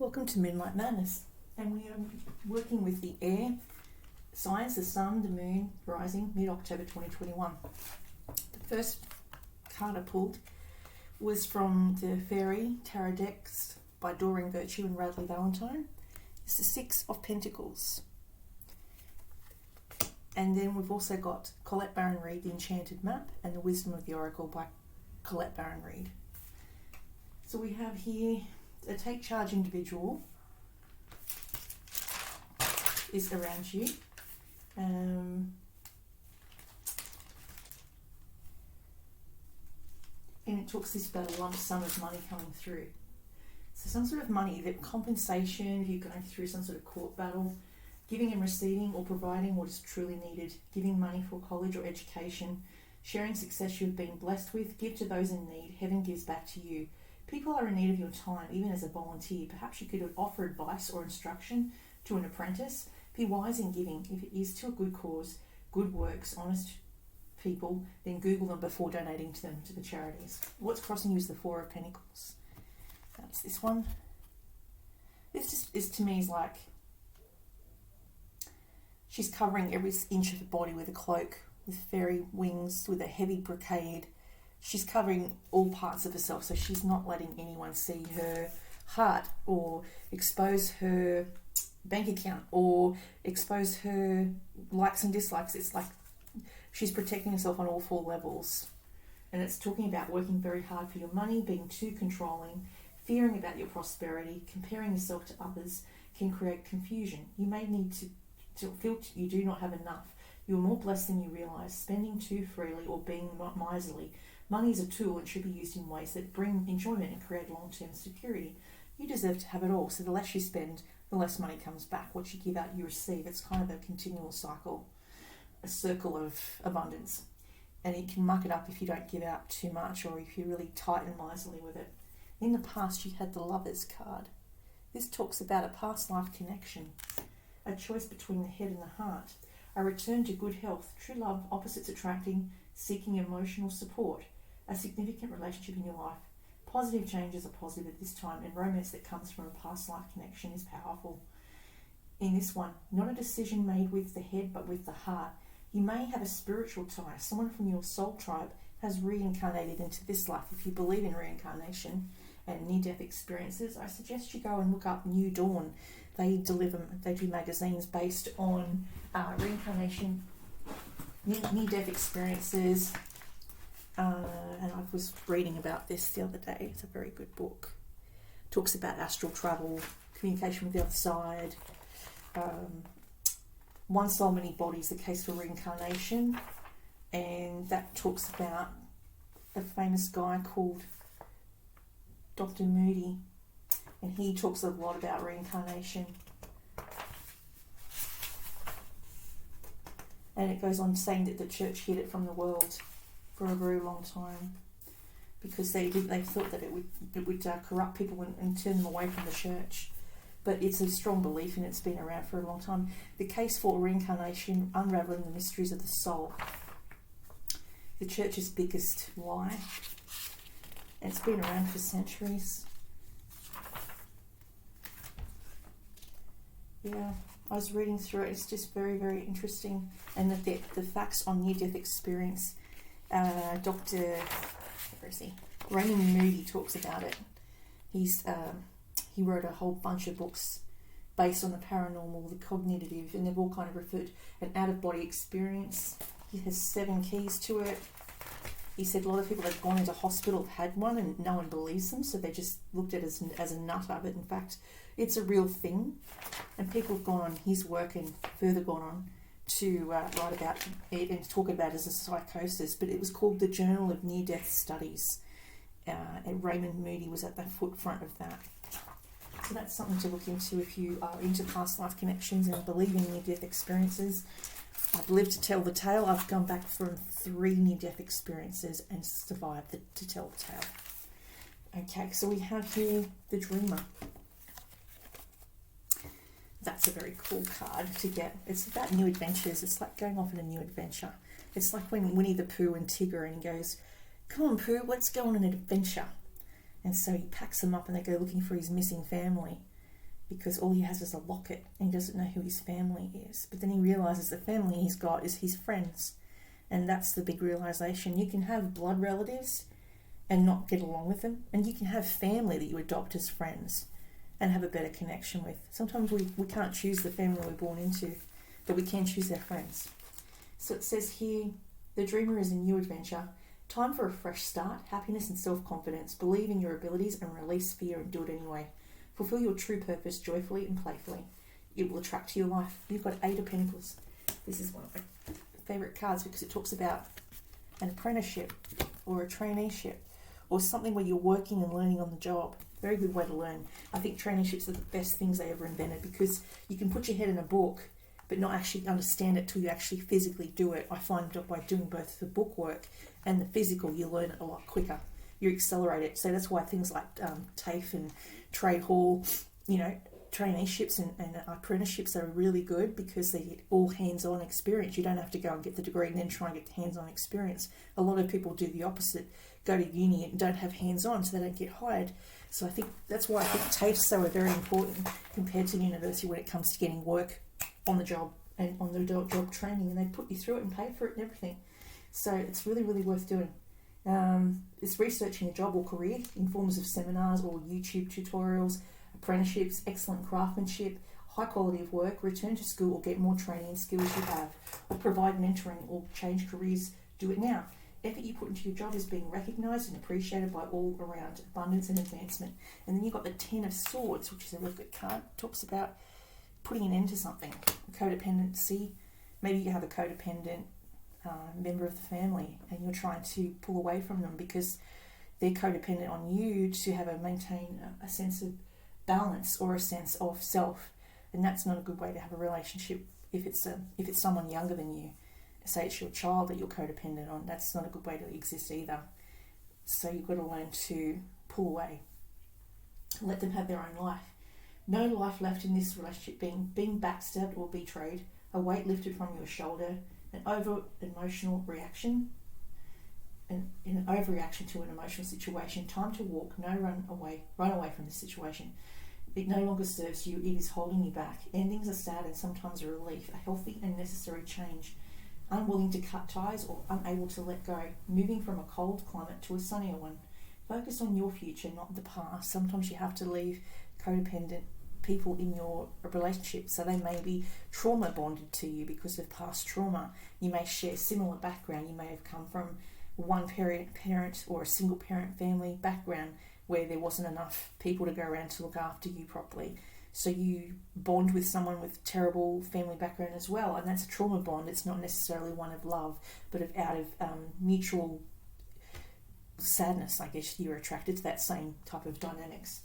Welcome to Moonlight Madness, and we are working with the air signs, the sun, the moon, rising mid-October 2021. The first card I pulled was from the Fairy Tarot decks by Doreen and Radley Valentine. It's the Six of Pentacles. And then we've also got Colette-Baron-reid, the Enchanted map, and the Wisdom of the Oracle by Colette-Baron-reid. So we have here a take charge individual is around you. And it talks this about a lump sum of money coming through. So some sort of money, that compensation, if you're going through some sort of court battle, giving and receiving or providing what is truly needed, giving money for college or education, sharing success you've been blessed with, give to those in need, heaven gives back to you. People are in need of your time, even as a volunteer. Perhaps you could offer advice or instruction to an apprentice. Be wise in giving. If it is to a good cause, good works, honest people, then Google them before donating to them, to the charities. What's crossing you is the Four of Pentacles. That's this one. This is to me is like she's covering every inch of the body with a cloak, with fairy wings, with a heavy brocade. She's covering all parts of herself, so she's not letting anyone see her heart or expose her bank account or expose her likes and dislikes. It's like she's protecting herself on all four levels. And it's talking about working very hard for your money, being too controlling, fearing about your prosperity, comparing yourself to others can create confusion. You may need to feel you do not have enough. You're more blessed than you realise. Spending too freely or being miserly. Money is a tool and should be used in ways that bring enjoyment and create long-term security. You deserve to have it all, so the less you spend, the less money comes back. What you give out, you receive. It's kind of a continual cycle, a circle of abundance. And you can muck it up if you don't give out too much or if you're really tight and miserly with it. In the past, you had the Lovers card. This talks about a past life connection, a choice between the head and the heart, a return to good health, true love, opposites attracting, seeking emotional support, a significant relationship in your life. Positive changes are positive at this time, and romance that comes from a past life connection is powerful. In this one, not a decision made with the head but with the heart. You may have a spiritual tie. Someone from your soul tribe has reincarnated into this life. If you believe in reincarnation and near-death experiences, I suggest you go and look up New Dawn. They do magazines based on reincarnation, near-death experiences. And I was reading about this the other day. It's a very good book. It talks about astral travel, communication with the other side, one soul, many bodies, the case for reincarnation. And that talks about a famous guy called Dr. Moody. And he talks a lot about reincarnation. And it goes on saying that the church hid it from the world for a very long time because they thought that it would corrupt people and turn them away from the church. But it's a strong belief and it's been around for a long time. The case for reincarnation, unraveling the mysteries of the soul. The church's biggest lie. And it's been around for centuries. Yeah, I was reading through it. It's just very, very interesting. And the facts on near-death experience. Dr. Raymond Moody talks about it. He wrote a whole bunch of books based on the paranormal, the cognitive, and they've all kind of referred an out-of-body experience. He has 7 keys to it. He said a lot of people that have gone into hospital have had one and no one believes them, so they just looked at it as a nut of it. In fact, it's a real thing. And people have gone on his work and further gone on to write about it and talk about it as a psychosis, but it was called the Journal of Near-Death Studies, and Raymond Moody was at the forefront of that. So that's something to look into if you are into past life connections and believe in near-death experiences. I've lived to tell the tale. I've gone back from 3 near-death experiences and survived to tell the tale. Okay, so we have here the Dreamer. That's a very cool card to get. It's about new adventures. It's like going off on a new adventure. It's like when Winnie the Pooh and Tigger and he goes, "Come on, Pooh, let's go on an adventure." And so he packs them up and they go looking for his missing family. because all he has is a locket and he doesn't know who his family is. But then he realises the family he's got is his friends. And that's the big realisation. You can have blood relatives and not get along with them, and you can have family that you adopt as friends and have a better connection with. Sometimes we can't choose the family we're born into, but we can choose our friends. So it says here, the dreamer is a new adventure. Time for a fresh start, happiness and self-confidence. Believe in your abilities and release fear and do it anyway. Fulfill your true purpose joyfully and playfully. It will attract to your life. You've got 8 of Pentacles. This is one of my favourite cards because it talks about an apprenticeship or a traineeship or something where you're working and learning on the job. Very good way to learn. I think traineeships are the best things they ever invented because you can put your head in a book but not actually understand it till you actually physically do it. I find that by doing both the book work and the physical, you learn it a lot quicker. You accelerate it. So that's why things like TAFE and Trade Hall, traineeships and apprenticeships are really good because they get all hands-on experience. You don't have to go and get the degree and then try and get the hands-on experience. A lot of people do the opposite, go to uni and don't have hands-on, so they don't get hired. So I think that's why I think TAFEs are very important compared to university when it comes to getting work on the job and on the job training, and they put you through it and pay for it and everything. So it's really, really worth doing. It's researching a job or career in forms of seminars or YouTube tutorials, apprenticeships, excellent craftsmanship, high quality of work, return to school or get more training and skills you have, or provide mentoring or change careers, do it now. Effort you put into your job is being recognised and appreciated by all around, abundance and advancement. And then you've got the 10 of Swords, which is a really good card. It talks about putting an end to something, codependency. Maybe you have a codependent member of the family and you're trying to pull away from them because they're codependent on you to maintain a sense of balance or a sense of self, and that's not a good way to have a relationship. If it's someone younger than you, say it's your child that you're codependent on, that's not a good way to exist either. So you've got to learn to pull away, let them have their own life. No life left in this relationship, being backstabbed or betrayed, a weight lifted from your shoulder, an overreaction to an emotional situation. Time to walk, no run away from this situation. It no longer serves you, it is holding you back. Endings are sad and sometimes a relief, a healthy and necessary change. Unwilling to cut ties or unable to let go, moving from a cold climate to a sunnier one. Focus on your future, not the past. Sometimes you have to leave codependent people in your relationship, so they may be trauma bonded to you because of past trauma. You may share similar background. You may have come from one parent or a single parent family background where there wasn't enough people to go around to look after you properly. So you bond with someone with terrible family background as well, and that's a trauma bond. It's not necessarily one of love, but out of mutual sadness, I guess you're attracted to that same type of dynamics.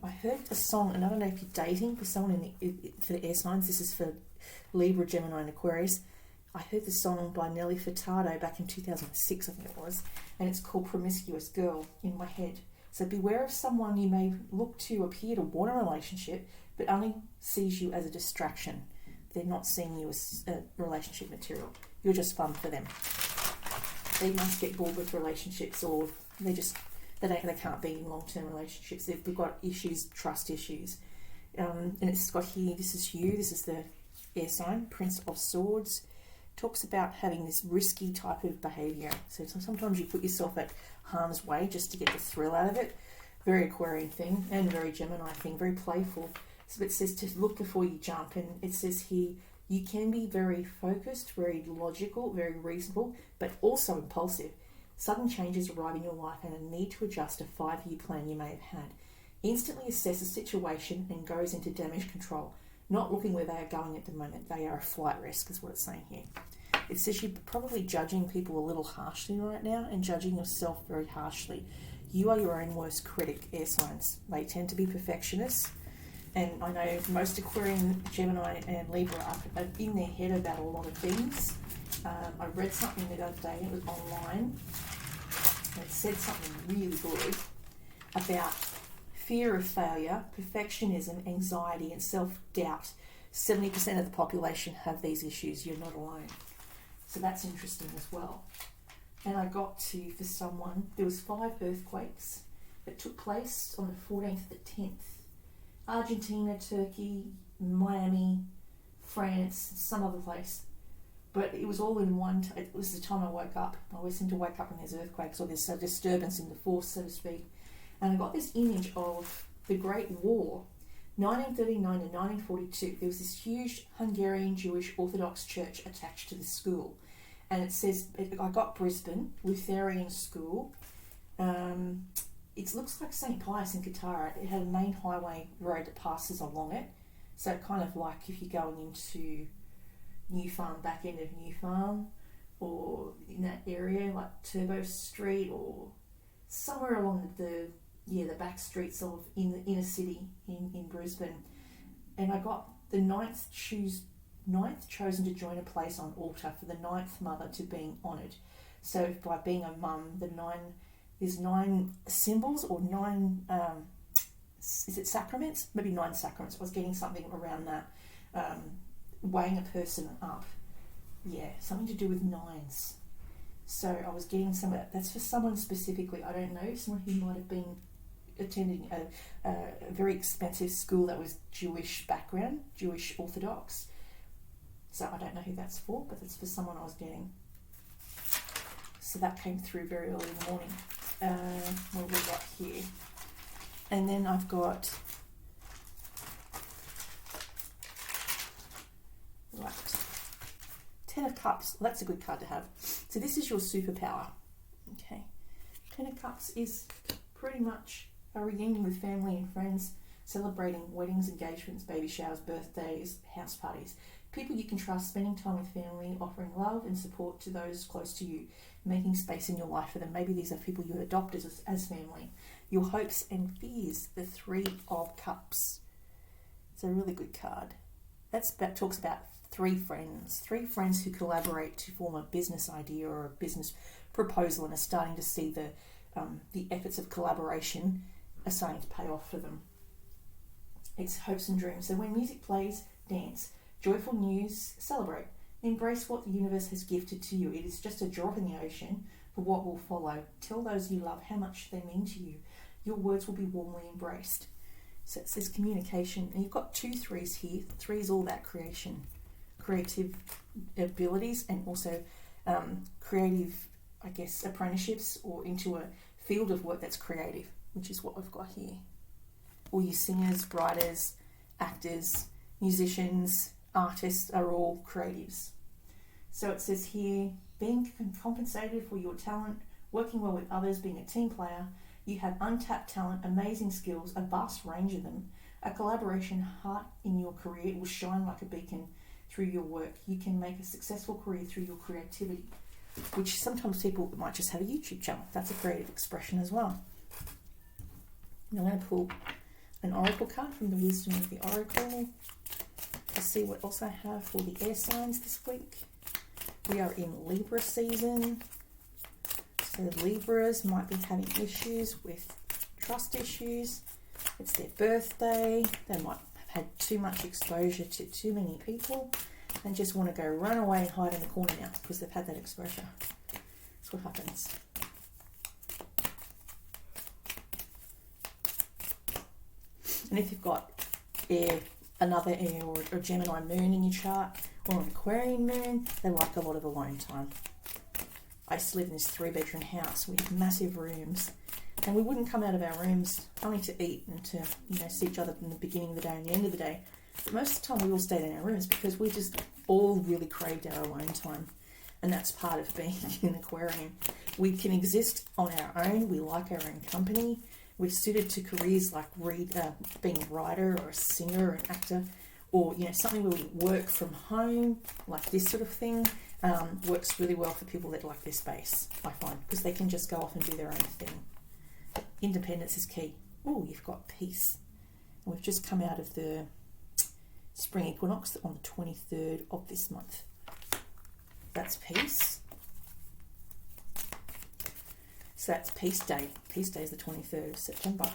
I heard a song, and I don't know if you're dating for someone for the air signs, this is for Libra, Gemini and Aquarius. I heard the song by Nelly Furtado back in 2006, I think it was, and it's called Promiscuous Girl in my head. So beware of someone you may look to appear to want a relationship, but only sees you as a distraction. They're not seeing you as a relationship material. You're just fun for them. They must get bored with relationships, or they can't be in long-term relationships. They've got issues, trust issues. And it's got here, this is you, this is the air sign, Prince of Swords. Talks about having this risky type of behaviour. So sometimes you put yourself at harm's way just to get the thrill out of it. Very Aquarian thing and very Gemini thing, very playful. So it says to look before you jump, and it says here you can be very focused, very logical, very reasonable, but also impulsive. Sudden changes arrive in your life and a need to adjust a 5-year plan you may have had. Instantly assess a situation and goes into damage control. Not looking where they are going at the moment. They are a flight risk, is what it's saying here. It says you're probably judging people a little harshly right now and judging yourself very harshly. You are your own worst critic, air signs. They tend to be perfectionists. And I know most Aquarian, Gemini and Libra are in their head about a lot of things. I read something the other day, it was online. And it said something really good about fear of failure, perfectionism, anxiety, and self-doubt. 70% of the population have these issues. You're not alone. So that's interesting as well. And I got to, for someone, there was 5 earthquakes that took place on the 14th to the 10th. Argentina, Turkey, Miami, France, some other place. But it was all in one. It was the time I woke up. I always seem to wake up when there's earthquakes or there's a disturbance in the force, so to speak. And I got this image of the Great War, 1939 to 1942. There was this huge Hungarian Jewish Orthodox church attached to the school. And it says, I got Brisbane, Lutheran school. It looks like St. Pius in Qatar. It had a main highway road that passes along it. So kind of like if you're going into New Farm, back end of New Farm, or in that area like Turbo Street, or somewhere along the back streets of in the inner city in Brisbane. And I got the ninth chosen to join a place on altar for the ninth mother to being honoured. So by being a mum, there's 9 symbols or 9 is it sacraments? Maybe 9 sacraments. I was getting something around that. Weighing a person up. Yeah, something to do with 9s. So I was getting some of that. That's for someone specifically. I don't know, someone who might have been attending a very expensive school that was Jewish background, Jewish Orthodox. So I don't know who that's for, but that's for someone I was getting. So that came through very early in the morning. What have we got here? And then I've got, right, 10 of Cups. Well, that's a good card to have. So this is your superpower. Okay. 10 of Cups is pretty much a reunion with family and friends, celebrating weddings, engagements, baby showers, birthdays, house parties. People you can trust, spending time with family, offering love and support to those close to you, making space in your life for them. Maybe these are people you adopt as family. Your hopes and fears, the 3 of Cups. It's a really good card. That talks about 3 friends who collaborate to form a business idea or a business proposal and are starting to see the efforts of collaboration are starting to pay off for them. It's hopes and dreams. So when music plays, dance. Joyful news, celebrate. Embrace what the universe has gifted to you. It is just a drop in the ocean for what will follow. Tell those you love how much they mean to you. Your words will be warmly embraced. So it says communication. And you've got 2 3s here. 3 is all about creative abilities, and also creative, I guess, apprenticeships or into a field of work that's creative, which is what we've got here. All you singers, writers, actors, musicians, artists are all creatives. So it says here, being compensated for your talent, working well with others, being a team player. You have untapped talent, amazing skills, a vast range of them. A collaboration heart in your career will shine like a beacon through your work. You can make a successful career through your creativity, which sometimes people might just have a YouTube channel. That's a creative expression as well. And I'm going to pull an oracle card from the Wisdom of the Oracle. Let's see what else I have for the air signs this week. We are in Libra season. So Libras might be having issues with trust issues. It's their birthday. They might have had too much exposure to too many people and just want to go run away and hide in the corner now because they've had that exposure. That's what happens. And if you've got another air or a Gemini moon in your chart, or an Aquarian moon, they like a lot of alone time. I used to live in this 3-bedroom house. We had massive rooms, and we wouldn't come out of our rooms only to eat and to see each other in the beginning of the day and the end of the day. But most of the time we all stayed in our rooms because we just all really craved our alone time. And that's part of being an Aquarian. We can exist on our own. We like our own company. We're suited to careers like being a writer or a singer or an actor, or something where we work from home, like this sort of thing. Works really well for people that like their space, I find, because they can just go off and do their own thing. Independence is key. Oh, you've got peace. And we've just come out of the spring equinox on the 23rd of this month. That's peace. So that's Peace Day. Peace Day is the 23rd of September.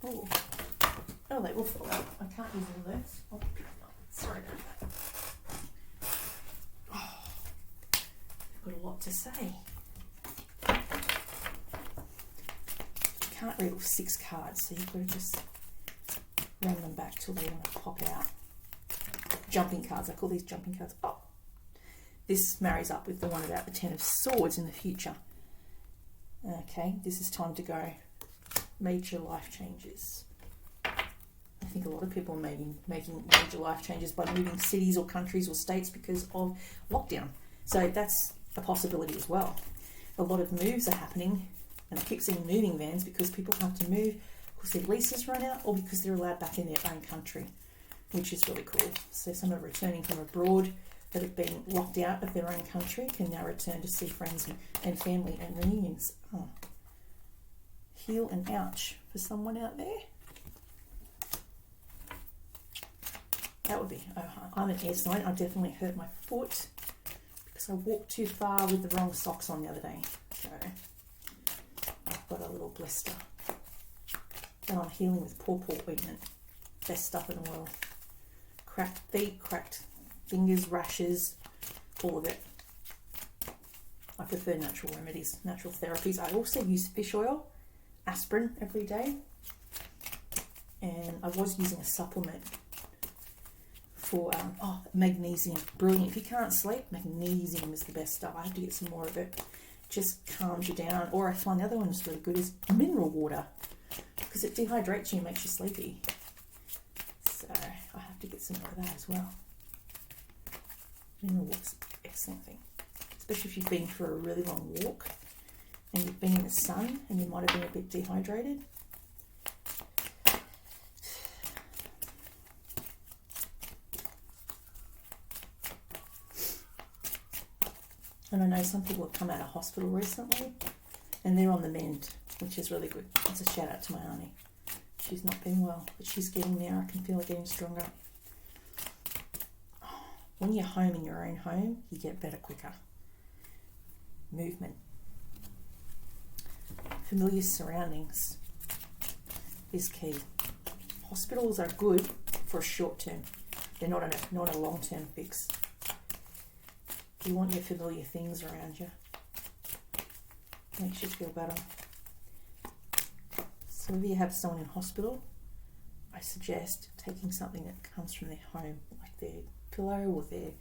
Oh, they will fall out. I can't use alerts. Oh, sorry about that. Oh, I've got a lot to say. Can't can't read all 6 cards, so you've got to just run them back till they want to pop out. Jumping cards, I call these jumping cards. Oh, this marries up with the one about the 10 of Swords in the future. Okay, this is time to go. Major life changes. I think a lot of people are making major life changes by moving cities or countries or states because of lockdown. So that's a possibility as well. A lot of moves are happening, and I keep saying moving vans because people have to move because their leases run out or because they're allowed back in their own country, which is really cool. So some are returning from abroad that have been locked out of their own country can now return to see friends and family and reunions. Oh. Heal and ouch for someone out there. That would be, I'm an air sign. I definitely hurt my foot because I walked too far with the wrong socks on the other day. So I've got a little blister. And I'm healing with pawpaw ointment. Best stuff in the world. Cracked feet, cracked fingers, rashes, all of it. I prefer natural remedies, natural therapies. I also use fish oil, aspirin every day. And I was using a supplement for magnesium. Brilliant. If you can't sleep, magnesium is the best stuff. I have to get some more of it. Just calms you down. Or I find the other one that's really good is mineral water because it dehydrates you and makes you sleepy. So I have to get some more of that as well. Mineral water's an excellent thing, especially if you've been for a really long walk and you've been in the sun and you might have been a bit dehydrated. And I know some people have come out of hospital recently and they're on the mend, which is really good. It's a shout out to my auntie. She's not been well, but she's getting there. I can feel her getting stronger. When you're home in your own home, you get better quicker. Movement. Familiar surroundings is key. Hospitals are good for a short term. They're not a long term fix. You want your familiar things around you. Makes you feel better. So if you have someone in hospital, I suggest taking something that comes from their home, like their pillow or their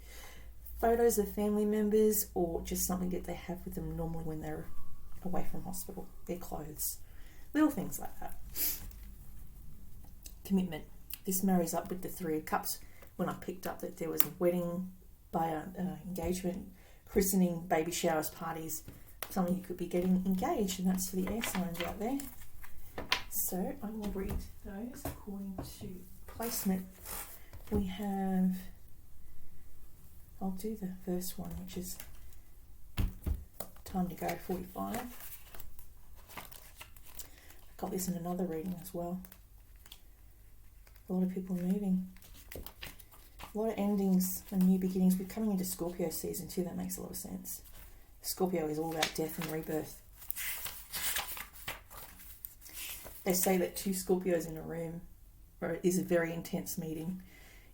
photos of family members, or just something that they have with them normally when they're away from hospital, their clothes, little things like that. Commitment. This marries up with the 3 of Cups. When I picked up that there was a wedding, engagement, christening, baby showers, parties, someone you could be getting engaged, and that's for the air signs out there. So I will read those according to placement. We have, I'll do the first one, which is time to go, 45. I got this in another reading as well. A lot of people moving. A lot of endings and new beginnings. We're coming into Scorpio season too. That makes a lot of sense. Scorpio is all about death and rebirth. They say that 2 Scorpios in a room is a very intense meeting.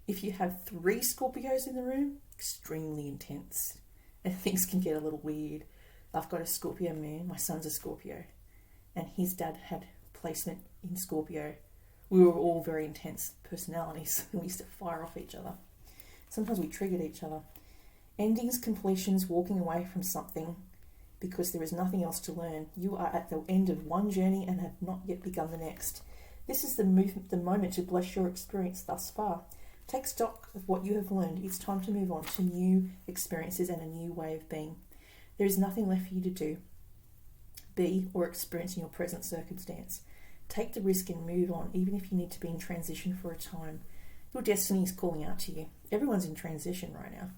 If you have 3 Scorpios in the room, extremely intense. And things can get a little weird. I've got a Scorpio moon. My son's a Scorpio. And his dad had placement in Scorpio. We were all very intense personalities. We used to fire off each other. Sometimes we triggered each other. Endings, completions, walking away from something because there is nothing else to learn. You are at the end of one journey and have not yet begun the next. This is the moment to bless your experience thus far. Take stock of what you have learned. It's time to move on to new experiences and a new way of being. There is nothing left for you to do, be, or experience in your present circumstance. Take the risk and move on, even if you need to be in transition for a time. Your destiny is calling out to you. Everyone's in transition right now.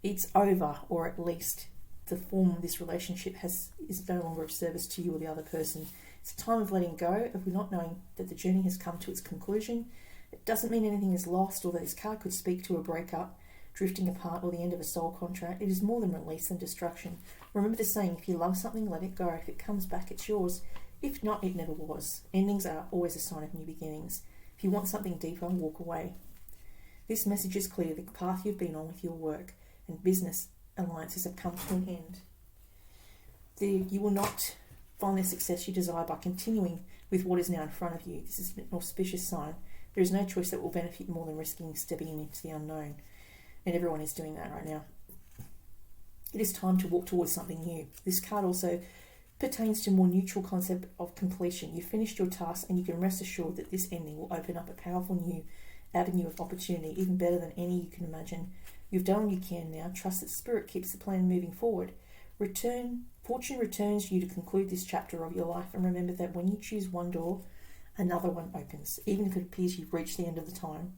It's over, or at least the form of this relationship is no longer of service to you or the other person. It's a time of letting go, of not knowing that the journey has come to its conclusion. It doesn't mean anything is lost, or that this card could speak to a breakup, drifting apart, or the end of a soul contract. It is more than release and destruction. Remember the saying, if you love something, let it go. If it comes back, it's yours. If not, it never was. Endings are always a sign of new beginnings. If you want something deeper, walk away. This message is clear. The path you've been on with your work and business alliances have come to an end. You will not find the success you desire by continuing with what is now in front of you. This is an auspicious sign. There is no choice that will benefit more than risking stepping into the unknown. And everyone is doing that right now. It is time to walk towards something new. This card also pertains to a more neutral concept of completion. You've finished your task and you can rest assured that this ending will open up a powerful new avenue of opportunity, even better than any you can imagine. You've done what you can now. Trust that Spirit keeps the plan moving forward. Fortune returns you to conclude this chapter of your life, and remember that when you choose one door, another one opens, even if it appears you've reached the end of the time.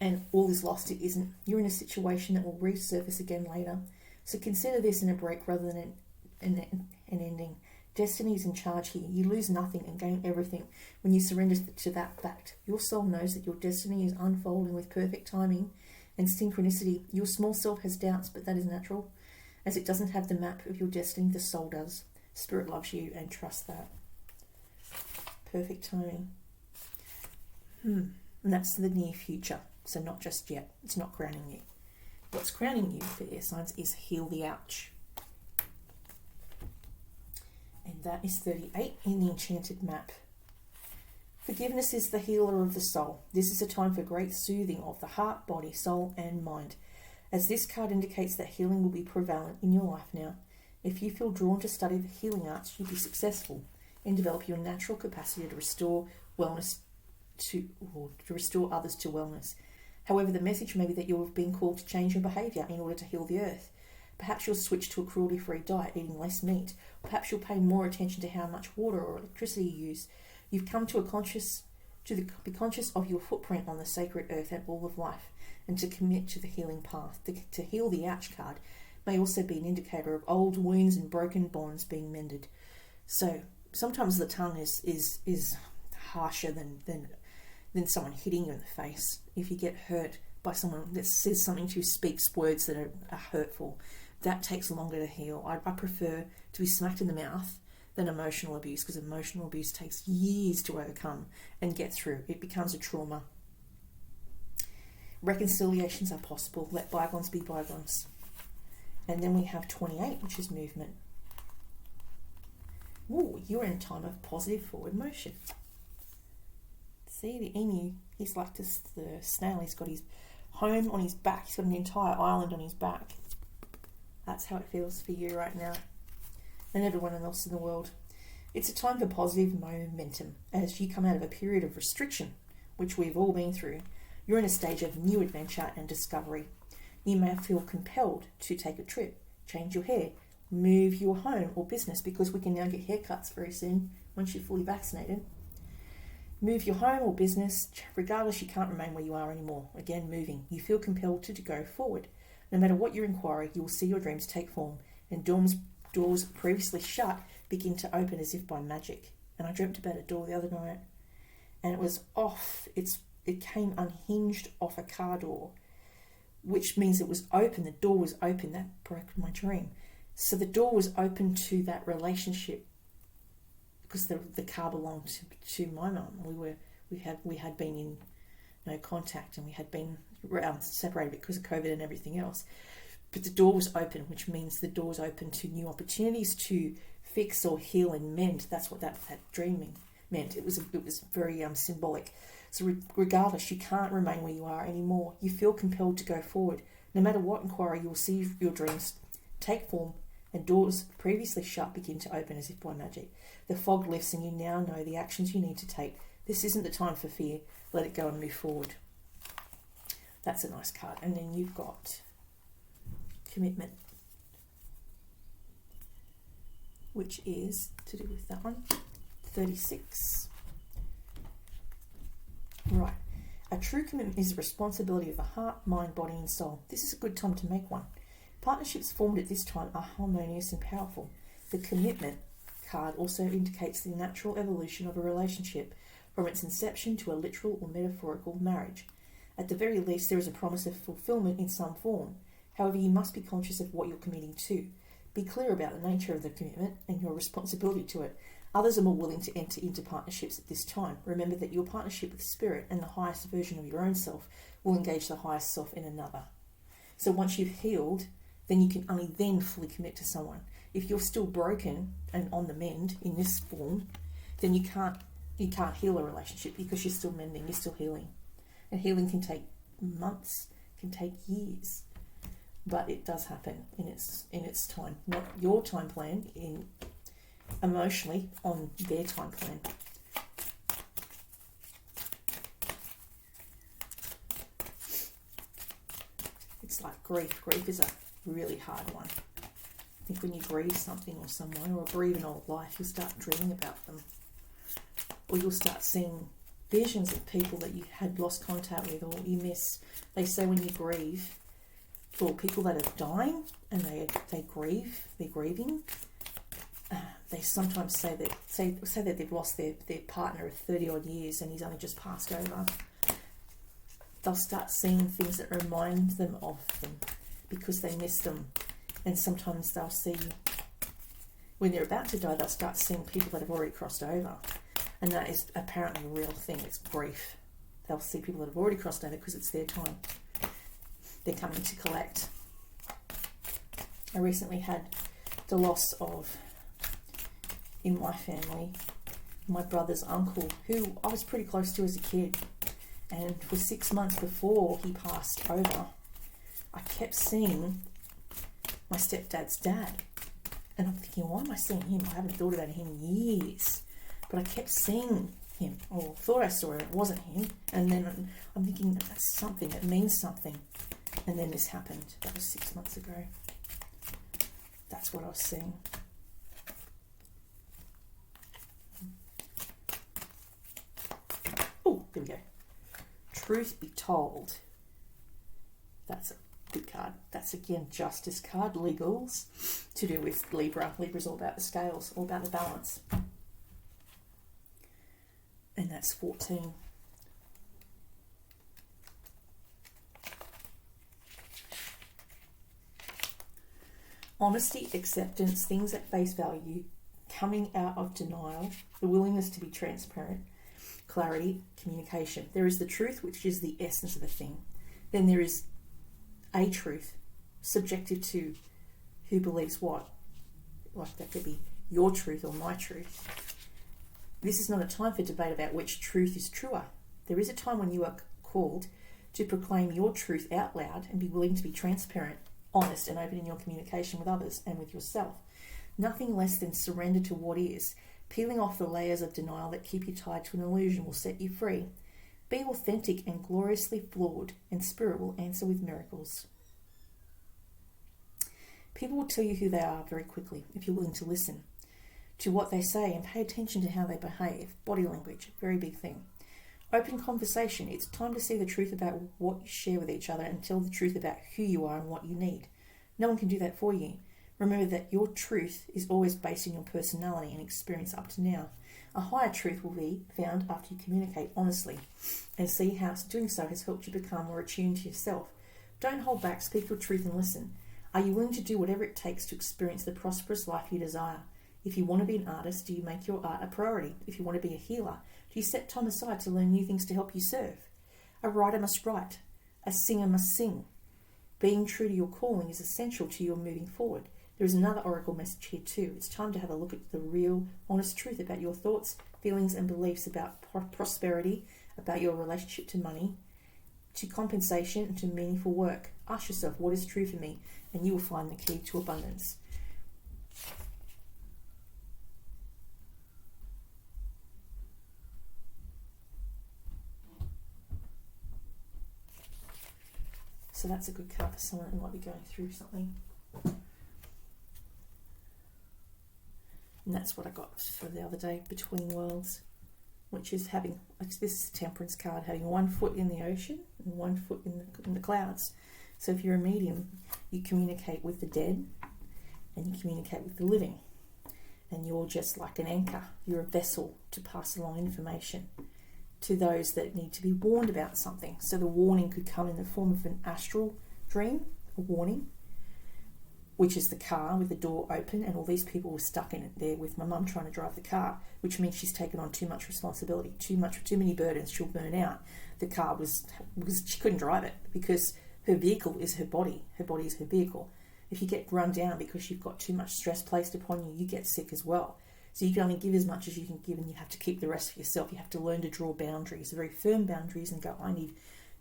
And all is lost, it isn't. You're in a situation that will resurface again later. So consider this in a break rather than an ending. Destiny is in charge here. You lose nothing and gain everything when you surrender to that fact. Your soul knows that your destiny is unfolding with perfect timing and synchronicity. Your small self has doubts, but that is natural. As it doesn't have the map of your destiny, the soul does. Spirit loves you and trust that. Perfect timing. And that's the near future. So not just yet. It's not crowning you. What's crowning you for air signs is heal the ouch. And that is 38 in the Enchanted map. Forgiveness is the healer of the soul. This is a time for great soothing of the heart, body, soul, and mind. As this card indicates that healing will be prevalent in your life now. If you feel drawn to study the healing arts, you'll be successful and develop your natural capacity to restore wellness or to restore others to wellness. However, the message may be that you have been called to change your behaviour in order to heal the earth. Perhaps you'll switch to a cruelty-free diet, eating less meat. Perhaps you'll pay more attention to how much water or electricity you use. You've come to be conscious of your footprint on the sacred earth and all of life, and to commit to the healing path. To heal the ouch card may also be an indicator of old wounds and broken bonds being mended. So sometimes the tongue is harsher than someone hitting you in the face. If you get hurt by someone that says something to you, speaks words that are hurtful, that takes longer to heal. I prefer to be smacked in the mouth than emotional abuse, because emotional abuse takes years to overcome and get through. It becomes a trauma. Reconciliations are possible. Let bygones be bygones. And then we have 28, which is movement. Ooh, you're in a time of positive forward motion. See, the emu, he's like this, the snail, he's got his home on his back. He's got an entire island on his back. That's how it feels for you right now. And everyone else in the world. It's a time for positive momentum as you come out of a period of restriction, which we've all been through. You're in a stage of new adventure and discovery. You may feel compelled to take a trip, change your hair, move your home or business, because we can now get haircuts very soon once you're fully vaccinated. Move your home or business. Regardless, you can't remain where you are anymore. Again, moving. You feel compelled to go forward. No matter what your inquiry, you will see your dreams take form, and doors previously shut begin to open as if by magic. And I dreamt about a door the other night, and it was off. It came unhinged off a car door, which means it was open. The door was open. That broke my dream. So the door was open to that relationship, because the car belonged to my mum. We had been in no contact, and we had been separated because of COVID and everything else. But the door was open, which means the door's open to new opportunities to fix or heal and mend. That's what that dreaming meant. It was very symbolic. So regardless, you can't remain where you are anymore. You feel compelled to go forward. No matter what inquiry, you will see your dreams take form, and doors previously shut begin to open as if by magic. The fog lifts, and you now know the actions you need to take. This isn't the time for fear. Let it go and move forward. That's a nice card. And then you've got commitment, which is to do with that one. 36. Right. A true commitment is the responsibility of the heart, mind, body, and soul. This is a good time to make one. Partnerships formed at this time are harmonious and powerful. The commitment card also indicates the natural evolution of a relationship from its inception to a literal or metaphorical marriage. At the very least, there is a promise of fulfillment in some form. However, you must be conscious of what you're committing to. Be clear about the nature of the commitment and your responsibility to it. Others are more willing to enter into partnerships at this time. Remember that your partnership with spirit and the highest version of your own self will engage the highest self in another. So once you've healed, then you can only then fully commit to someone. If you're still broken and on the mend in this form, then you can't heal a relationship because you're still mending, you're still healing. And healing can take months, can take years. But it does happen in its time, not your time plan, in emotionally on their time plan. It's like grief. Grief is a really hard one. I think when you grieve something or someone, or grieve an old life, you'll start dreaming about them. Or you'll start seeing visions of people that you had lost contact with or you miss. They say when you grieve, for people that are dying and they grieve, they're grieving, they sometimes say that they've lost their partner of 30 odd years and he's only just passed over. They'll start seeing things that remind them of them because they miss them. And sometimes they'll see, when they're about to die, they'll start seeing people that have already crossed over. And that is apparently a real thing. It's grief. They'll see people that have already crossed over because it's their time. They're coming to collect. I recently had the loss of, in my family, my brother's uncle, who I was pretty close to as a kid. And for 6 months before he passed over, I kept seeing my stepdad's dad. And I'm thinking, why am I seeing him? I haven't thought about him in years. But I kept seeing him, or thought I saw him, it wasn't him. And then I'm thinking, that's something, it means something. And then this happened. That was 6 months ago. That's what I was seeing. Oh, there we go. Truth be told. That's a good card. That's again justice card, legals, to do with Libra. Libra's all about the scales, all about the balance. And that's 14. Honesty, acceptance, things at face value, coming out of denial, the willingness to be transparent, clarity, communication. There is the truth, which is the essence of the thing. Then there is a truth, subjective to who believes what. Like that could be your truth or my truth. This is not a time for debate about which truth is truer. There is a time when you are called to proclaim your truth out loud and be willing to be transparent, honest and open in your communication with others and with yourself. Nothing less than surrender to what is. Peeling off the layers of denial that keep you tied to an illusion will set you free. Be authentic and gloriously flawed, and spirit will answer with miracles. People will tell you who they are very quickly if you're willing to listen to what they say and pay attention to how they behave. Body language, very big thing. Open conversation. It's time to see the truth about what you share with each other and tell the truth about who you are and what you need. No one can do that for you. Remember that your truth is always based on your personality and experience up to now. A higher truth will be found after you communicate honestly and see how doing so has helped you become more attuned to yourself. Don't hold back, speak your truth and listen. Are you willing to do whatever it takes to experience the prosperous life you desire? If you want to be an artist, do you make your art a priority? If you want to be a healer, do you set time aside to learn new things to help you serve? A writer must write. A singer must sing. Being true to your calling is essential to your moving forward. There is another oracle message here too. It's time to have a look at the real, honest truth about your thoughts, feelings and beliefs about prosperity, about your relationship to money, to compensation and to meaningful work. Ask yourself, what is true for me? And you will find the key to abundance. So that's a good card for someone who might be going through something. And that's what I got for the other day, Between Worlds, which is having, this is a temperance card, having 1 foot in the ocean and 1 foot in the clouds. So if you're a medium, you communicate with the dead and you communicate with the living. And you're just like an anchor. You're a vessel to pass along information to those that need to be warned about something. So the warning could come in the form of an astral dream, a warning, which is the car with the door open and all these people were stuck in it there with my mum trying to drive the car, which means she's taken on too much responsibility, too many burdens, she'll burn out. The car was she couldn't drive it because her vehicle is her body is her vehicle. If you get run down because you've got too much stress placed upon you, you get sick as well. So you can only give as much as you can give, and you have to keep the rest for yourself. You have to learn to draw boundaries, very firm boundaries, and go, I need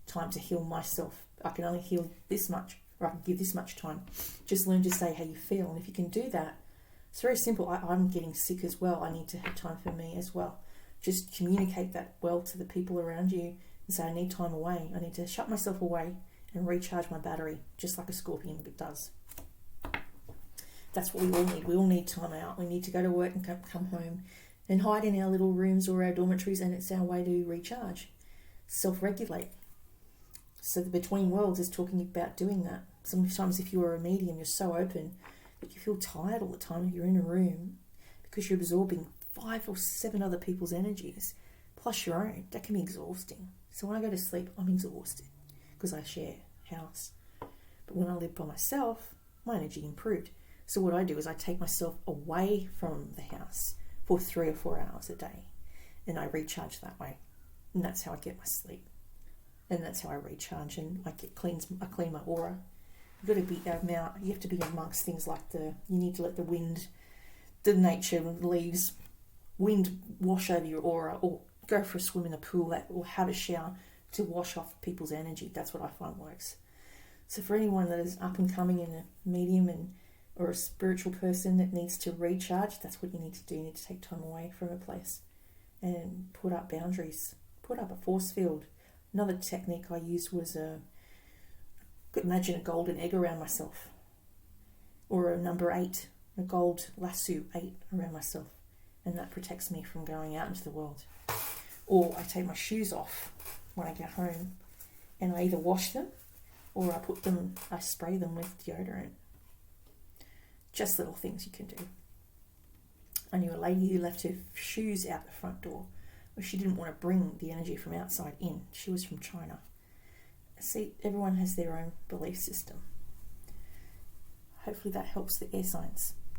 time to heal myself. I can only heal this much, or I can give this much time. Just learn to say how you feel. And if you can do that, it's very simple. I'm getting sick as well. I need to have time for me as well. Just communicate that well to the people around you and say, I need time away. I need to shut myself away and recharge my battery, just like a scorpion does. That's what we all need. We all need time out. We need to go to work and come home and hide in our little rooms or our dormitories, and it's our way to recharge, self-regulate. So the Between Worlds is talking about doing that. Sometimes if you are a medium, you're so open that you feel tired all the time. You're in a room because you're absorbing 5 or 7 other people's energies, plus your own. That can be exhausting. So when I go to sleep, I'm exhausted because I share house. But when I live by myself, my energy improved. So what I do is I take myself away from the house for 3 or 4 hours a day, and I recharge that way. And that's how I get my sleep. And that's how I recharge, and I clean my aura. You've got to be you have to be amongst things like you need to let the wind, the nature, the leaves, wind wash over your aura, or go for a swim in a pool, or have a shower to wash off people's energy. That's what I find works. So for anyone that is up and coming in a medium or a spiritual person that needs to recharge, that's what you need to do. You need to take time away from a place and put up boundaries, put up a force field. Another technique I used was imagine a golden egg around myself, or a number 8, a gold lasso 8 around myself, and that protects me from going out into the world. Or I take my shoes off when I get home, and I either wash them or I spray them with deodorant. Just little things you can do. I knew a lady who left her shoes out the front door, where she didn't want to bring the energy from outside in. She was from China. See, everyone has their own belief system. Hopefully that helps the air signs.